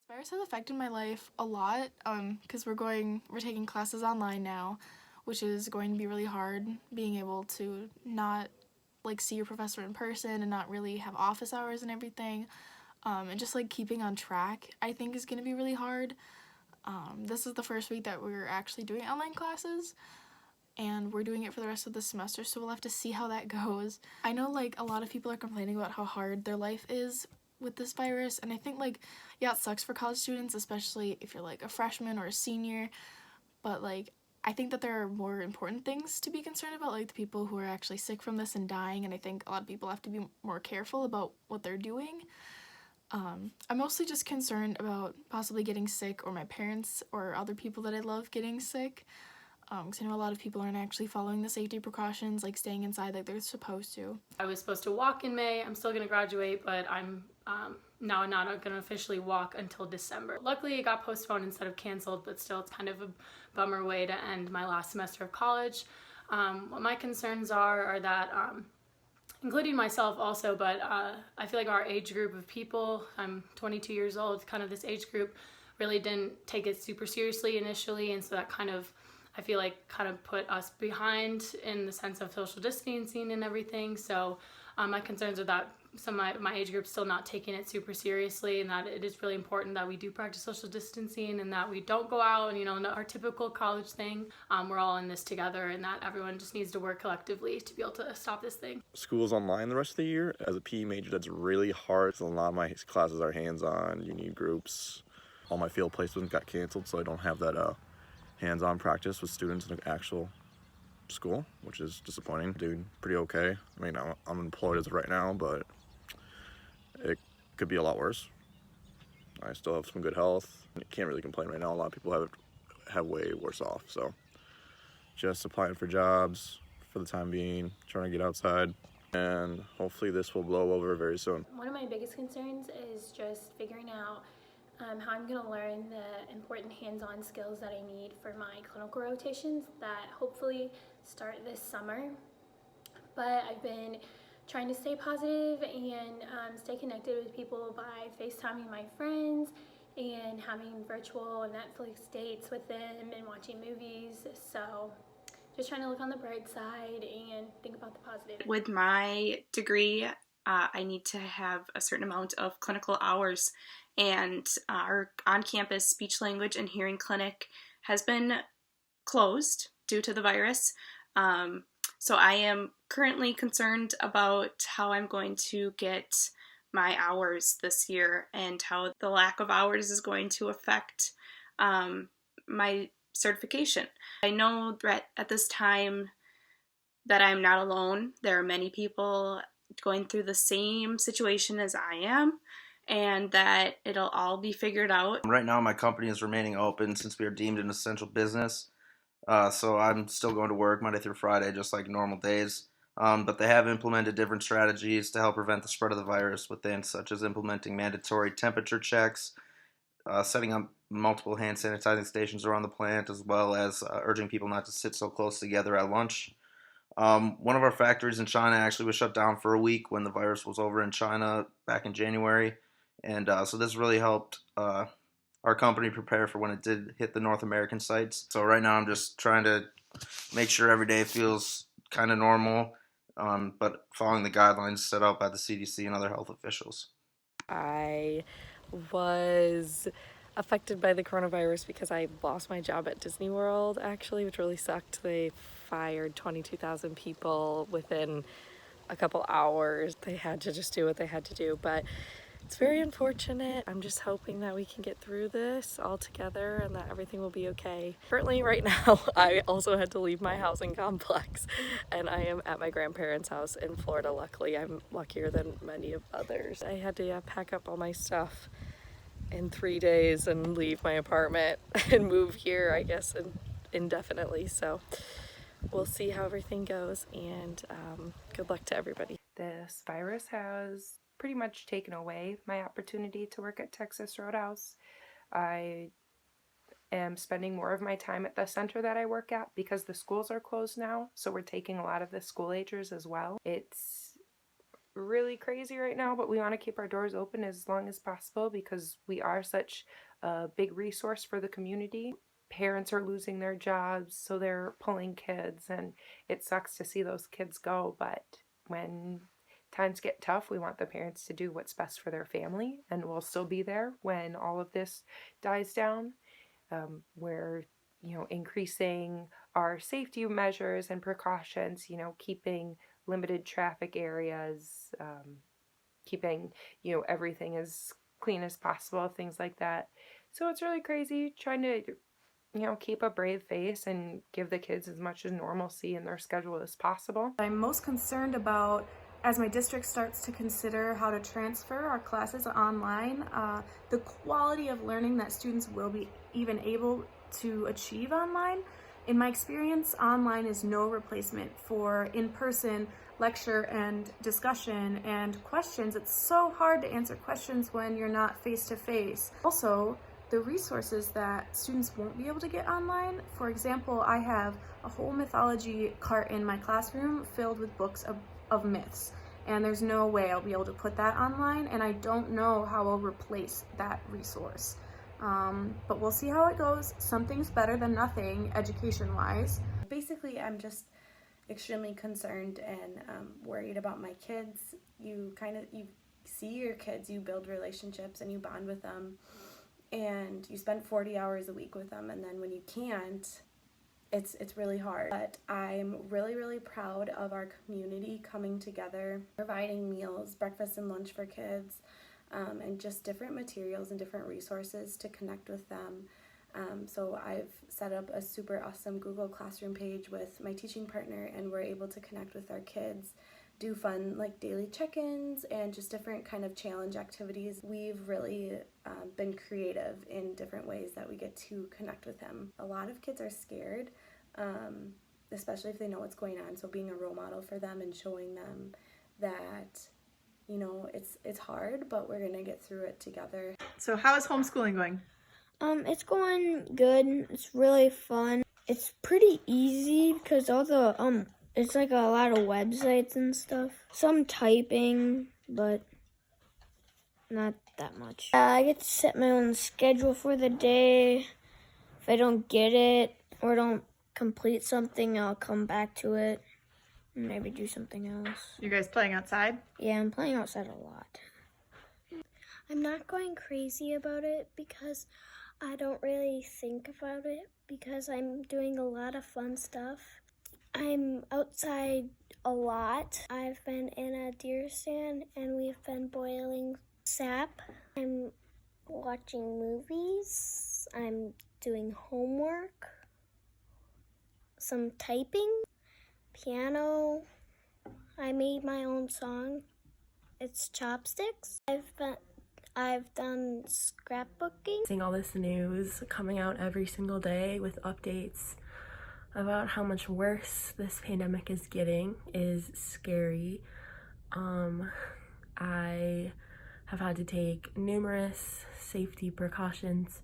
Virus has affected my life a lot because we're taking classes online now, which is going to be really hard, being able to not like see your professor in person and not really have office hours and everything, and just like keeping on track I think is going to be really hard. This is the first week that we're actually doing online classes, and we're doing it for the rest of the semester, so we'll have to see how that goes. I know like a lot of people are complaining about how hard their life is with this virus, and I think like, yeah, it sucks for college students, especially if you're like a freshman or a senior, but like I think that there are more important things to be concerned about, like the people who are actually sick from this and dying, and I think a lot of people have to be more careful about what they're doing. I'm mostly just concerned about possibly getting sick, or my parents or other people that I love getting sick, because I know a lot of people aren't actually following the safety precautions, like staying inside like they're supposed to. I was supposed to walk in May. I'm still gonna graduate, but I'm now not gonna officially walk until December. Luckily, it got postponed instead of canceled, but still, it's kind of a bummer way to end my last semester of college. What my concerns are that, including myself also, but I feel like our age group of people, I'm 22 years old, kind of this age group really didn't take it super seriously initially, and so that kind of, I feel like, kind of put us behind in the sense of social distancing and everything. So my concerns are that some of my age group's still not taking it super seriously, and that it is really important that we do practice social distancing and that we don't go out and, our typical college thing. We're all in this together, and that everyone just needs to work collectively to be able to stop this thing. School's online the rest of the year. As a PE major, that's really hard. So a lot of my classes are hands-on. You need groups. All my field placements got canceled, so I don't have that hands-on practice with students in the actual school, which is disappointing. Doing pretty okay. I mean, I'm employed as of right now, but it could be a lot worse. I still have some good health. I can't really complain right now. A lot of people have way worse off. So just applying for jobs for the time being, trying to get outside, and hopefully this will blow over very soon. One of my biggest concerns is just figuring out how I'm going to learn the important hands-on skills that I need for my clinical rotations that hopefully start this summer. But I've been trying to stay positive and stay connected with people by FaceTiming my friends and having virtual and Netflix dates with them and watching movies. So just trying to look on the bright side and think about the positive. With my degree, I need to have a certain amount of clinical hours, and our on-campus speech, language, and hearing clinic has been closed due to the virus. So I am currently concerned about how I'm going to get my hours this year and how the lack of hours is going to affect my certification. I know that at this time that I'm not alone. There are many people going through the same situation as I am, and that it'll all be figured out. Right now my company is remaining open since we are deemed an essential business. So I'm still going to work Monday through Friday just like normal days. But they have implemented different strategies to help prevent the spread of the virus within, such as implementing mandatory temperature checks, setting up multiple hand sanitizing stations around the plant, as well as urging people not to sit so close together at lunch. One of our factories in China actually was shut down for a week when the virus was over in China back in January. And so this really helped our company prepare for when it did hit the North American sites. So right now I'm just trying to make sure every day feels kind of normal, but following the guidelines set out by the CDC and other health officials. I was affected by the coronavirus because I lost my job at Disney World, actually, which really sucked. They fired 22,000 people within a couple hours. They had to just do what they had to do, but it's very unfortunate. I'm just hoping that we can get through this all together and that everything will be okay. Currently, right now, I also had to leave my housing complex, and I am at my grandparents' house in Florida. Luckily, I'm luckier than many of others. I had to pack up all my stuff in 3 days and leave my apartment and move here, I guess, indefinitely. So we'll see how everything goes, and good luck to everybody. This virus has pretty much taken away my opportunity to work at Texas Roadhouse. I am spending more of my time at the center that I work at because the schools are closed now, so we're taking a lot of the school agers as well. It's really crazy right now, but we want to keep our doors open as long as possible because we are such a big resource for the community. Parents are losing their jobs, so they're pulling kids, and it sucks to see those kids go, but when times get tough, we want the parents to do what's best for their family, and we'll still be there when all of this dies down. We're, increasing our safety measures and precautions, keeping limited traffic areas, keeping, everything as clean as possible, things like that. So it's really crazy trying to, keep a brave face and give the kids as much as normalcy in their schedule as possible. I'm most concerned about, as my district starts to consider how to transfer our classes online, the quality of learning that students will be even able to achieve online. In my experience, online is no replacement for in-person lecture and discussion and questions. It's so hard to answer questions when you're not face-to-face. Also, the resources that students won't be able to get online. For example, I have a whole mythology cart in my classroom filled with books of myths, and there's no way I'll be able to put that online, and I don't know how I'll replace that resource. But we'll see how it goes. Something's better than nothing education-wise. Basically, I'm just extremely concerned and worried about my kids. You see your kids, you build relationships and you bond with them, and you spend 40 hours a week with them, and then when you can't, it's really hard. But I'm really, really proud of our community coming together, providing meals, breakfast and lunch for kids, and just different materials and different resources to connect with them. So I've set up a super awesome Google Classroom page with my teaching partner, and we're able to connect with our kids, do fun like daily check-ins and just different kind of challenge activities. We've really been creative in different ways that we get to connect with them. A lot of kids are scared, especially if they know what's going on, so being a role model for them and showing them that it's hard, but we're gonna get through it together. So how is homeschooling going? It's going good. It's really fun. It's pretty easy because all the it's like a lot of websites and stuff. Some typing, but not that much. I get to set my own schedule for the day. If I don't get it or don't complete something, I'll come back to it and maybe do something else. You guys playing outside? Yeah, I'm playing outside a lot. I'm not going crazy about it because I don't really think about it because I'm doing a lot of fun stuff. I'm outside a lot. I've been in a deer stand and we've been boiling sap. I'm watching movies. I'm doing homework. Some typing. Piano. I made my own song. It's Chopsticks. I've done scrapbooking. Seeing all this news coming out every single day with updates about how much worse this pandemic is getting is scary. I have had to take numerous safety precautions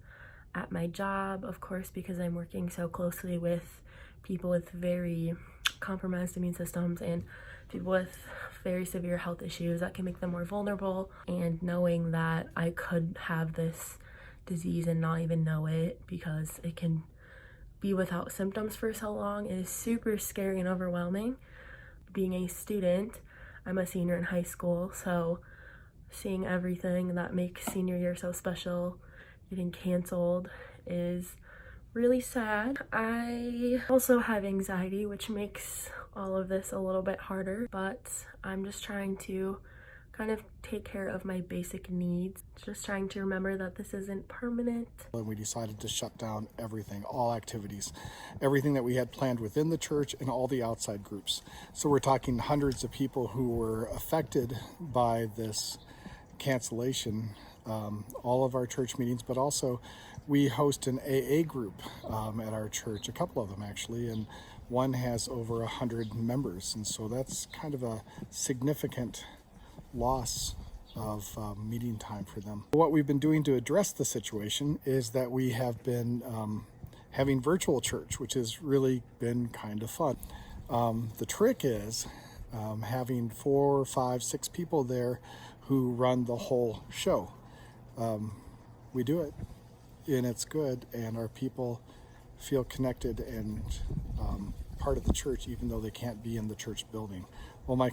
at my job, of course, because I'm working so closely with people with very compromised immune systems and people with very severe health issues that can make them more vulnerable. And knowing that I could have this disease and not even know it because it can be without symptoms for so long is super scary and overwhelming. Being a student, I'm a senior in high school, so seeing everything that makes senior year so special getting canceled is really sad. I also have anxiety, which makes all of this a little bit harder, but I'm just trying to kind of take care of my basic needs. Just trying to remember that this isn't permanent. And we decided to shut down everything, all activities, everything that we had planned within the church and all the outside groups. So we're talking hundreds of people who were affected by this cancellation. All of our church meetings, but also we host an AA group at our church, a couple of them actually, and one has over 100 members, and so that's kind of a significant loss of meeting time for them. What we've been doing to address the situation is that we have been having virtual church, which has really been kind of fun. The trick is having 4, 5, 6 people there who run the whole show. We do it, and it's good, and our people feel connected and part of the church, even though they can't be in the church building. Well, my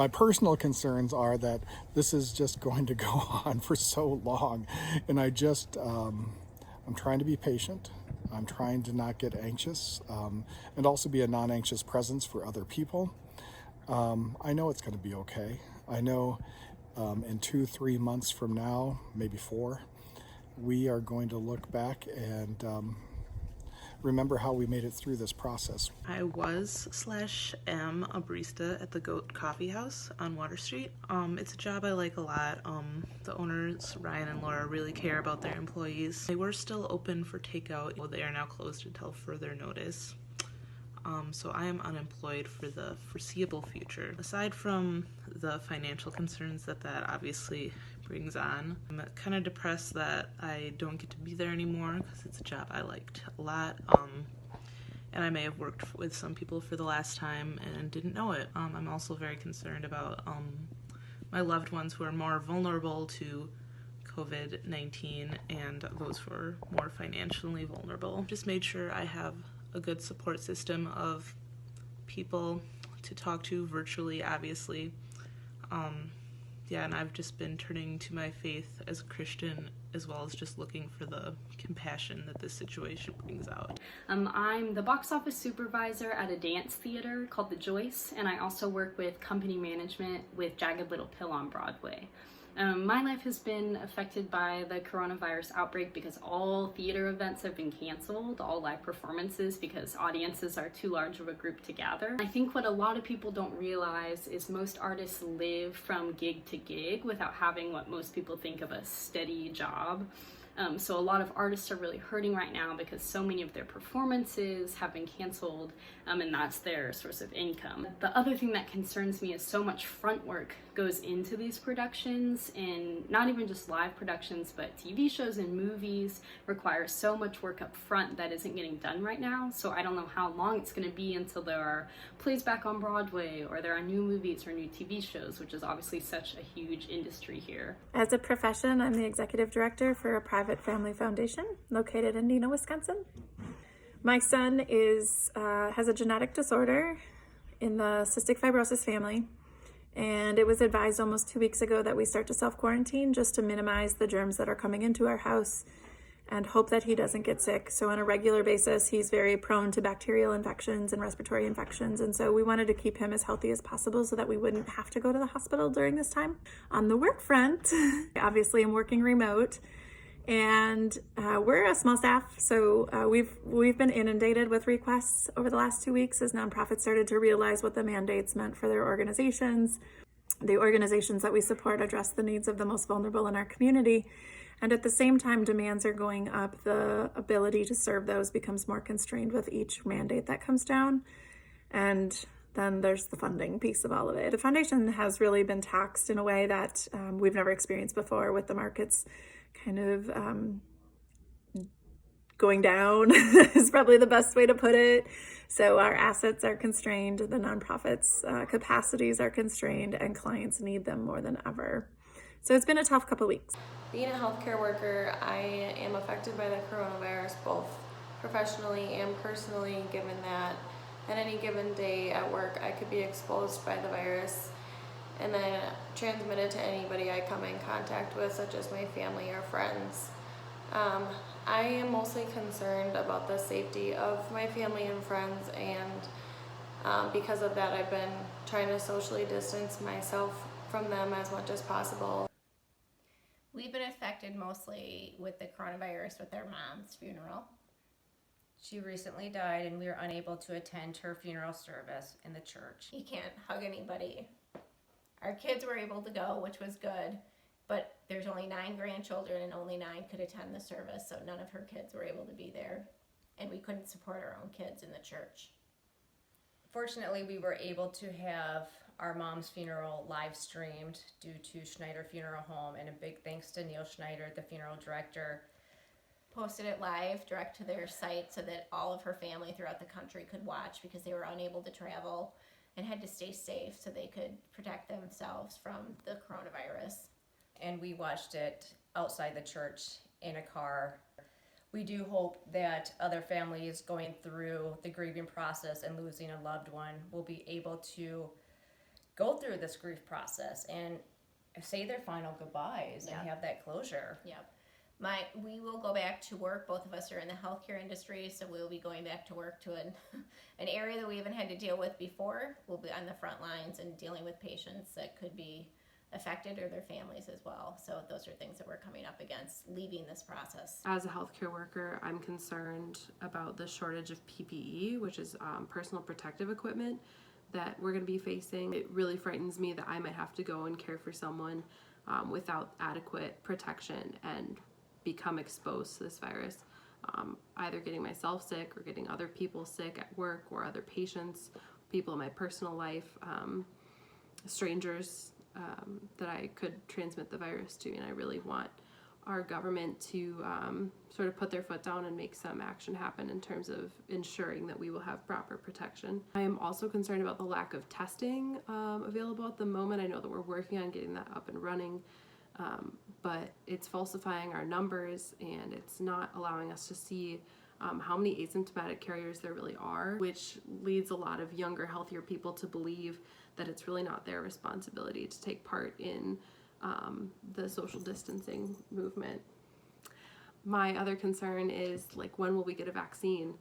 personal concerns are that this is just going to go on for so long, and I'm trying to be patient. I'm trying to not get anxious, and also be a non-anxious presence for other people. I know it's going to be okay. I know in 2-3 months from now, maybe 4, we are going to look back and remember how we made it through this process. I was/am a barista at the Goat Coffee House on Water Street. It's a job I like a lot. The owners, Ryan and Laura, really care about their employees. They were still open for takeout. Well, they are now closed until further notice. So I am unemployed for the foreseeable future. Aside from the financial concerns that obviously brings on, I'm kind of depressed that I don't get to be there anymore because it's a job I liked a lot. And I may have worked with some people for the last time and didn't know it. I'm also very concerned about my loved ones who are more vulnerable to COVID-19 and those who are more financially vulnerable. Just made sure I have a good support system of people to talk to virtually, obviously. And I've just been turning to my faith as a Christian, as well as just looking for the compassion that this situation brings out. I'm the box office supervisor at a dance theater called The Joyce, and I also work with company management with Jagged Little Pill on Broadway. My life has been affected by the coronavirus outbreak because all theater events have been canceled, all live performances, because audiences are too large of a group to gather. I think what a lot of people don't realize is most artists live from gig to gig without having what most people think of a steady job. So a lot of artists are really hurting right now because so many of their performances have been canceled, and that's their source of income. The other thing that concerns me is so much front work goes into these productions, and not even just live productions, but TV shows and movies require so much work up front that isn't getting done right now. So I don't know how long it's going to be until there are plays back on Broadway, or there are new movies or new TV shows, which is obviously such a huge industry here. As a profession, I'm the executive director for a private family foundation located in Neenah, Wisconsin. My son has a genetic disorder in the cystic fibrosis family, and it was advised almost 2 weeks ago that we start to self-quarantine just to minimize the germs that are coming into our house and hope that he doesn't get sick. So on a regular basis, he's very prone to bacterial infections and respiratory infections, and so we wanted to keep him as healthy as possible so that we wouldn't have to go to the hospital during this time. On the work front, obviously I'm working remote, and we're a small staff, so we've been inundated with requests over the last 2 weeks as nonprofits started to realize what the mandates meant for their organizations. The organizations that we support address the needs of the most vulnerable in our community, and at the same time demands are going up. The ability to serve those becomes more constrained with each mandate that comes down, and then there's the funding piece of all of it. The foundation has really been taxed in a way that we've never experienced before, with the markets kind of going down is probably the best way to put it. So our assets are constrained, the nonprofits' capacities are constrained, and clients need them more than ever. So it's been a tough couple weeks. Being a healthcare worker, I am affected by the coronavirus both professionally and personally, given that at any given day at work I could be exposed by the virus and then transmit it to anybody I come in contact with, such as my family or friends. I am mostly concerned about the safety of my family and friends, and because of that I've been trying to socially distance myself from them as much as possible. We've been affected mostly with the coronavirus with our mom's funeral. She recently died and we were unable to attend her funeral service in the church. You can't hug anybody. Our kids were able to go, which was good, but there's only 9 grandchildren and only 9 could attend the service, so none of her kids were able to be there, and we couldn't support our own kids in the church. Fortunately, we were able to have our mom's funeral live streamed due to Schneider Funeral Home, and a big thanks to Neil Schneider, the funeral director. Posted it live direct to their site so that all of her family throughout the country could watch because they were unable to travel. and had to stay safe so they could protect themselves from the coronavirus. And we watched it outside the church in a car. We do hope that other families going through the grieving process and losing a loved one will be able to go through this grief process and say their final goodbyes and have that closure. Yep. We will go back to work. Both of us are in the healthcare industry, so we'll be going back to work to an area that we haven't had to deal with before. We'll be on the front lines and dealing with patients that could be affected or their families as well. So those are things that we're coming up against leaving this process. As a healthcare worker, I'm concerned about the shortage of PPE, which is personal protective equipment that we're going to be facing. It really frightens me that I might have to go and care for someone without adequate protection and become exposed to this virus, either getting myself sick or getting other people sick at work or other patients, people in my personal life, strangers that I could transmit the virus to. And I really want our government to sort of put their foot down and make some action happen in terms of ensuring that we will have proper protection. I am also concerned about the lack of testing available at the moment. I know that we're working on getting that up and running, but it's falsifying our numbers and it's not allowing us to see how many asymptomatic carriers there really are, which leads a lot of younger, healthier people to believe that it's really not their responsibility to take part in the social distancing movement. My other concern is, like, when will we get a vaccine?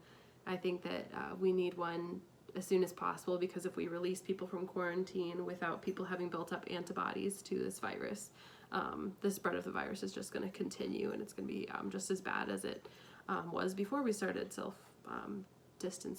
I think that we need one as soon as possible, because if we release people from quarantine without people having built up antibodies to this virus, the spread of the virus is just going to continue, and it's going to be just as bad as it was before we started self-distancing.